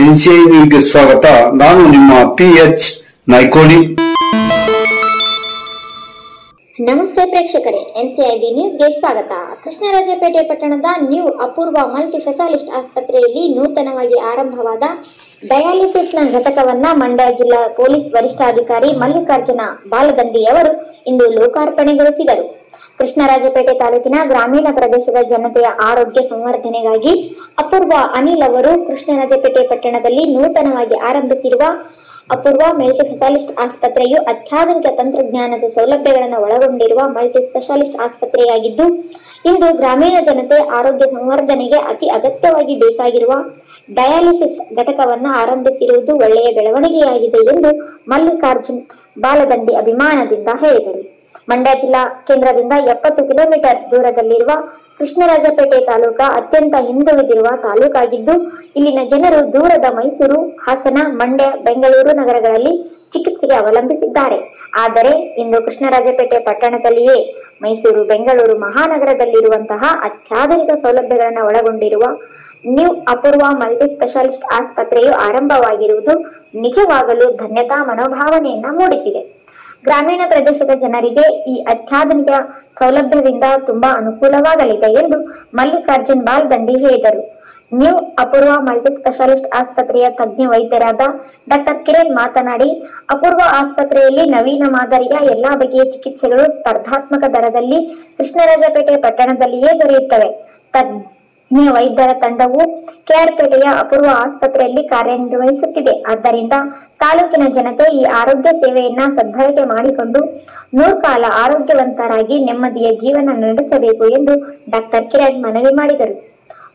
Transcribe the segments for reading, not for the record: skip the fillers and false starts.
NCI ನ್ಯೂಸ್ಗೆ ಸ್ವಾಗತ. ನಾನು ನಿಮ್ಮ PH ನಾಯ್ಕೋಡಿ. ನಮಸ್ತೆ ಪ್ರೇಕ್ಷಕರೇ, NCIB ನ್ಯೂಸ್ಗೆ ಸ್ವಾಗತ. ಕೃಷ್ಣರಾಜಪೇಟೆ ಪಟ್ಟಣದ ನ್ಯೂ ಅಪೂರ್ವ ಮಲ್ಟಿ ಸ್ಪೆಷಾಲಿಸ್ಟ್ ಆಸ್ಪತ್ರೆಯಲ್ಲಿ ನೂತನವಾಗಿ ಆರಂಭವಾದ ಡಯಾಲಿಸಿಸ್ನ ಘಟಕವನ್ನ ಮಂಡ್ಯ ಜಿಲ್ಲಾ ಪೊಲೀಸ್ ವರಿಷ್ಠಾಧಿಕಾರಿ ಮಲ್ಲಿಕಾರ್ಜುನ ಬಾಲದಂಡಿ ಅವರು ಇಂದು ಲೋಕಾರ್ಪಣೆಗೊಳಿಸಿದರು. ಕೃಷ್ಣರಾಜಪೇಟೆ ತಾಲೂಕಿನ ಗ್ರಾಮೀಣ ಪ್ರದೇಶದ ಜನತೆಯ ಆರೋಗ್ಯ ಸಂವರ್ಧನೆಗಾಗಿ ಅಪೂರ್ವ ಅನಿಲ್ ಅವರು ಕೃಷ್ಣರಾಜಪೇಟೆ ಪಟ್ಟಣದಲ್ಲಿ ನೂತನವಾಗಿ ಆರಂಭಿಸಿರುವ ಅಪೂರ್ವ ಮಲ್ಟಿ ಸ್ಪೆಷಾಲಿಸ್ಟ್ ಆಸ್ಪತ್ರೆಯು ಅತ್ಯಾಧುನಿಕ ತಂತ್ರಜ್ಞಾನದ ಸೌಲಭ್ಯಗಳನ್ನು ಒಳಗೊಂಡಿರುವ ಮಲ್ಟಿ ಸ್ಪೆಷಾಲಿಸ್ಟ್ ಆಸ್ಪತ್ರೆಯಾಗಿದ್ದು, ಇಂದು ಗ್ರಾಮೀಣ ಜನತೆ ಆರೋಗ್ಯ ಸಂವರ್ಧನೆಗೆ ಅತಿ ಅಗತ್ಯವಾಗಿ ಬೇಕಾಗಿರುವ ಡಯಾಲಿಸಿಸ್ ಘಟಕವನ್ನು ಆರಂಭಿಸಿರುವುದು ಒಳ್ಳೆಯ ಬೆಳವಣಿಗೆಯಾಗಿದೆ ಎಂದು ಮಲ್ಲಿಕಾರ್ಜುನ್ ಬಾಲದಂಡಿ ಅಭಿಮಾನದಿಂದ ಹೇಳಿದರು. ಮಂಡ್ಯ ಜಿಲ್ಲಾ ಕೇಂದ್ರದಿಂದ 70 ಕಿಲೋಮೀಟರ್ ದೂರದಲ್ಲಿರುವ ಕೃಷ್ಣರಾಜಪೇಟೆ ತಾಲೂಕು ಅತ್ಯಂತ ಹಿಂದುಳಿದಿರುವ ತಾಲೂಕಾಗಿದ್ದು, ಇಲ್ಲಿನ ಜನರು ದೂರದ ಮೈಸೂರು, ಹಾಸನ, ಮಂಡ್ಯ, ಬೆಂಗಳೂರು ನಗರಗಳಲ್ಲಿ ಚಿಕಿತ್ಸೆಗೆ ಅವಲಂಬಿಸಿದ್ದಾರೆ. ಆದರೆ ಇಂದು ಕೃಷ್ಣರಾಜಪೇಟೆ ಪಟ್ಟಣದಲ್ಲಿಯೇ ಮೈಸೂರು, ಬೆಂಗಳೂರು ಮಹಾನಗರದಲ್ಲಿರುವಂತಹ ಅತ್ಯಾಧುನಿಕ ಸೌಲಭ್ಯಗಳನ್ನು ಒಳಗೊಂಡಿರುವ ನ್ಯೂ ಅಪೂರ್ವ ಮಲ್ಟಿ ಸ್ಪೆಷಾಲಿಸ್ಟ್ ಆಸ್ಪತ್ರೆಯು ಆರಂಭವಾಗಿರುವುದು ನಿಜವಾಗಲೂ ಧನ್ಯತಾ ಮನೋಭಾವನೆಯನ್ನ ಮೂಡಿಸಿದೆ. ಗ್ರಾಮೀಣ ಪ್ರದೇಶದ ಜನರಿಗೆ ಈ ಅತ್ಯಾಧುನಿಕ ಸೌಲಭ್ಯದಿಂದ ತುಂಬಾ ಅನುಕೂಲವಾಗಲಿದೆ ಎಂದು ಮಲ್ಲಿಕಾರ್ಜುನ್ ಬಾಲದಂಡಿ ಹೇಳಿದರು. ನ್ಯೂ ಅಪೂರ್ವ ಮಲ್ಟಿ ಸ್ಪೆಷಾಲಿಸ್ಟ್ ಆಸ್ಪತ್ರೆಯ ತಜ್ಞ ವೈದ್ಯರಾದ ಡಾಕ್ಟರ್ ಕಿರಣ್ ಮಾತನಾಡಿ, ಅಪೂರ್ವ ಆಸ್ಪತ್ರೆಯಲ್ಲಿ ನವೀನ ಮಾದರಿಯ ಎಲ್ಲಾ ಬಗೆಯ ಚಿಕಿತ್ಸೆಗಳು ಸ್ಪರ್ಧಾತ್ಮಕ ದರದಲ್ಲಿ ಕೃಷ್ಣರಾಜಪೇಟೆ ಪಟ್ಟಣದಲ್ಲಿಯೇ ದೊರೆಯುತ್ತವೆ. ತಜ್ಞ ವೈದ್ಯರ ತಂಡವು ಕೆಆರ್ಪೇಟೆಯ ಅಪೂರ್ವ ಆಸ್ಪತ್ರೆಯಲ್ಲಿ ಕಾರ್ಯನಿರ್ವಹಿಸುತ್ತಿದೆ. ಆದ್ದರಿಂದ ತಾಲೂಕಿನ ಜನತೆ ಈ ಆರೋಗ್ಯ ಸೇವೆಯನ್ನ ಸದ್ಬಳಕೆ ಮಾಡಿಕೊಂಡು ನೂರ್ಕಾಲ ಆರೋಗ್ಯವಂತರಾಗಿ ನೆಮ್ಮದಿಯ ಜೀವನ ನಡೆಸಬೇಕು ಎಂದು ಡಾಕ್ಟರ್ ಕಿರಣ್ ಮನವಿ ಮಾಡಿದರು.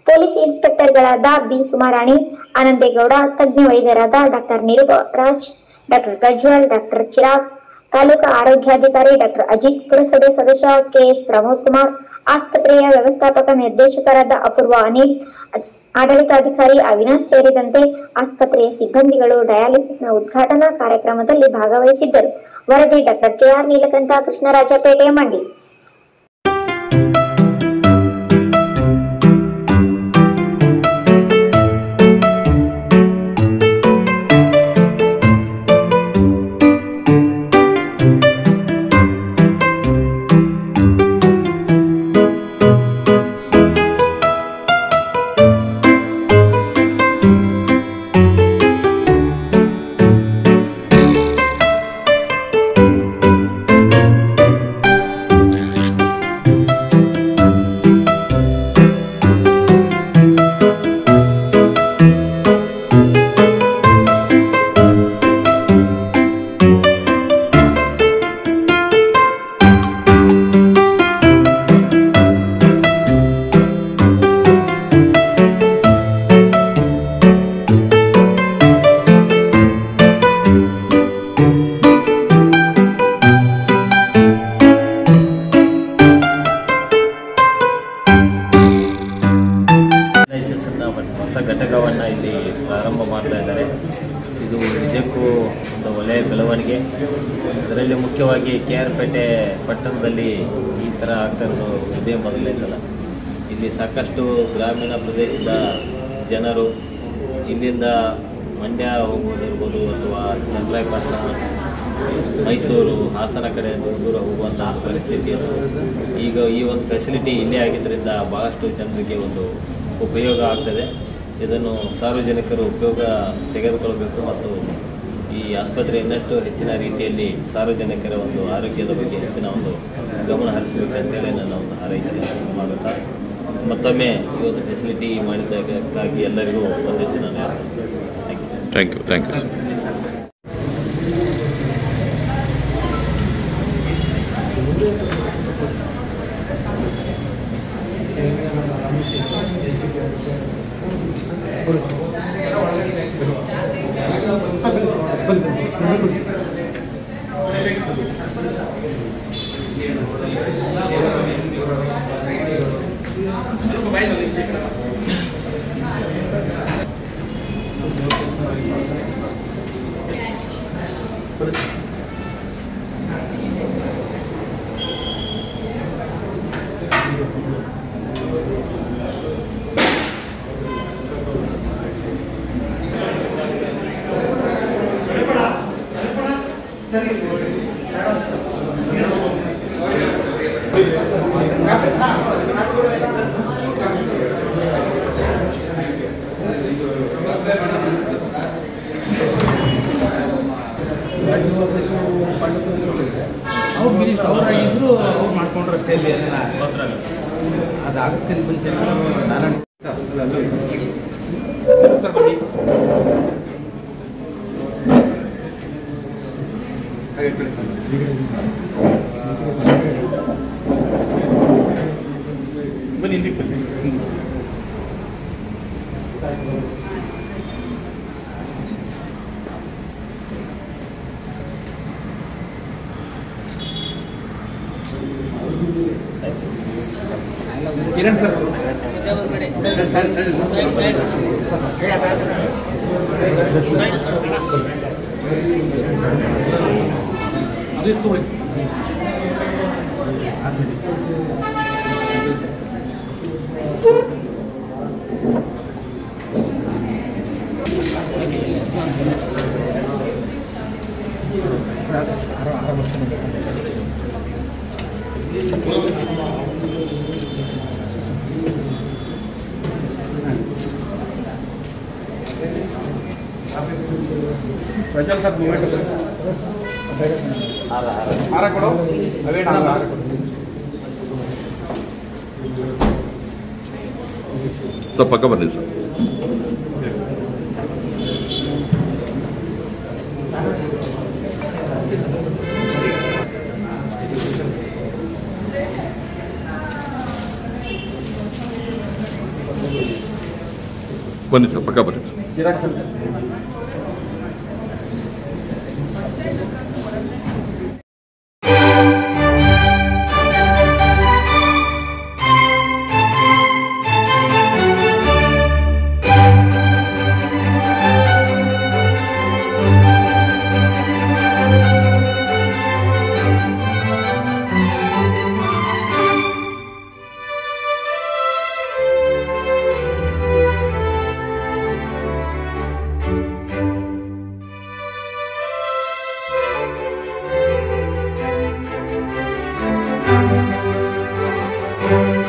ಪೊಲೀಸ್ ಇನ್ಸ್ಪೆಕ್ಟರ್ಗಳಾದ ಬಿ ಸುಮಾರಾಣಿ, ಆನಂದೇಗೌಡ, ತಜ್ಞ ವೈದ್ಯರಾದ doctor Niruparaj, doctor Prajwal, doctor Chirag, taluka ಆರೋಗ್ಯಾಧಿಕಾರಿ ಡಾಕ್ಟರ್ ಅಜಿತ್, ಪುರಸಭೆ ಸದಸ್ಯ ಕೆಎಸ್ ಪ್ರಮೋದ್ ಕುಮಾರ್, ಆಸ್ಪತ್ರೆಯ ವ್ಯವಸ್ಥಾಪಕ ನಿರ್ದೇಶಕರಾದ ಅಪೂರ್ವ ಅನಿಲ್, ಆಡಳಿತಾಧಿಕಾರಿ ಅವಿನಾಶ್ ಸೇರಿದಂತೆ ಆಸ್ಪತ್ರೆಯ ಸಿಬ್ಬಂದಿಗಳು ಡಯಾಲಿಸಿಸ್ನ ಉದ್ಘಾಟನಾ ಕಾರ್ಯಕ್ರಮದಲ್ಲಿ ಭಾಗವಹಿಸಿದ್ದರು. ವರದಿ ಡಾಕ್ಟರ್ ಕೆಆರ್ ನೀಲಕಂಠ, ಕೃಷ್ಣರಾಜಪೇಟೆ, ಮಂಡ್ಯ. ಹೊಸ ಘಟಕವನ್ನು ಇಲ್ಲಿ ಪ್ರಾರಂಭ ಮಾಡ್ತಾ ಇದ್ದಾರೆ. ಇದು ನಿಜಕ್ಕೂ ಒಂದು ಒಳ್ಳೆಯ ಬೆಳವಣಿಗೆ. ಅದರಲ್ಲಿ ಮುಖ್ಯವಾಗಿ ಕೆಆರ್ಪೇಟೆ ಪಟ್ಟಣದಲ್ಲಿ ಈ ಥರ ಆಗ್ತಾ ಇರೋದು ಇದೇ ಮೊದಲನೇ ಸಲ. ಇಲ್ಲಿ ಸಾಕಷ್ಟು ಗ್ರಾಮೀಣ ಪ್ರದೇಶದ ಜನರು ಇಲ್ಲಿಂದ ಮಂಡ್ಯ ಹೋಗುವುದಿರ್ಬೋದು ಅಥವಾ ಚನ್ನರಾಯಪಟ್ಟಣ, ಮೈಸೂರು, ಹಾಸನ ಕಡೆ ದೂರ ಹೋಗುವಂತಹ ಪರಿಸ್ಥಿತಿ. ಈಗ ಈ ಒಂದು ಫೆಸಿಲಿಟಿ ಇಲ್ಲೇ ಆಗಿದ್ದರಿಂದ ಭಾಳಷ್ಟು ಜನರಿಗೆ ಒಂದು ಉಪಯೋಗ ಆಗ್ತದೆ. ಇದನ್ನು ಸಾರ್ವಜನಿಕರು ಉಪಯೋಗ ತೆಗೆದುಕೊಳ್ಳಬೇಕು ಮತ್ತು ಈ ಆಸ್ಪತ್ರೆ ಇನ್ನಷ್ಟು ಹೆಚ್ಚಿನ ರೀತಿಯಲ್ಲಿ ಸಾರ್ವಜನಿಕರ ಒಂದು ಆರೋಗ್ಯದ ಬಗ್ಗೆ ಹೆಚ್ಚಿನ ಒಂದು ಗಮನ ಹರಿಸಬೇಕಂತೇಳಿ ನನ್ನ ಒಂದು ಹಾರೈಕೆ ಮಾಡುತ್ತಾ ಮತ್ತೊಮ್ಮೆ ಈ ಒಂದು ಫೆಸಿಲಿಟಿ ಮಾಡಿದ್ದಕ್ಕಾಗಿ ಎಲ್ಲರಿಗೂ ವಂದಿಸಿ ನಾನು ಥ್ಯಾಂಕ್ ಯು. ಅವ್ರು ಮಿನಿಸ್ಟರ್ ಅವರಾಗಿದ್ರು ಅವ್ರು ಮಾಡ್ಕೊಂಡ್ರೆ ಅಷ್ಟೇ ಅಲ್ಲಿ ಅದಾಗುತ್ತೆ ಮುಂಚೆ ನಾನು ಬನ್ನಿ ಹಿಂದಕ್ಕೆ ಕಿರಣ್ ಪ್ರಚಾರ ಸರ್ ಮೂಮೆಂಟ್ ಹಾರ ಕೊಡು ಅವೇ ಹಾರ ಕೊಡು ಸರ್ ಪಕ್ಕ ಬನ್ನಿ ಸರ್ ಬನ್ನಿ ಸರ್ ಪಕ್ಕ ಬನ್ನಿ ಸರ್ ಜಿರಾಕ್ಸ್ Thank you.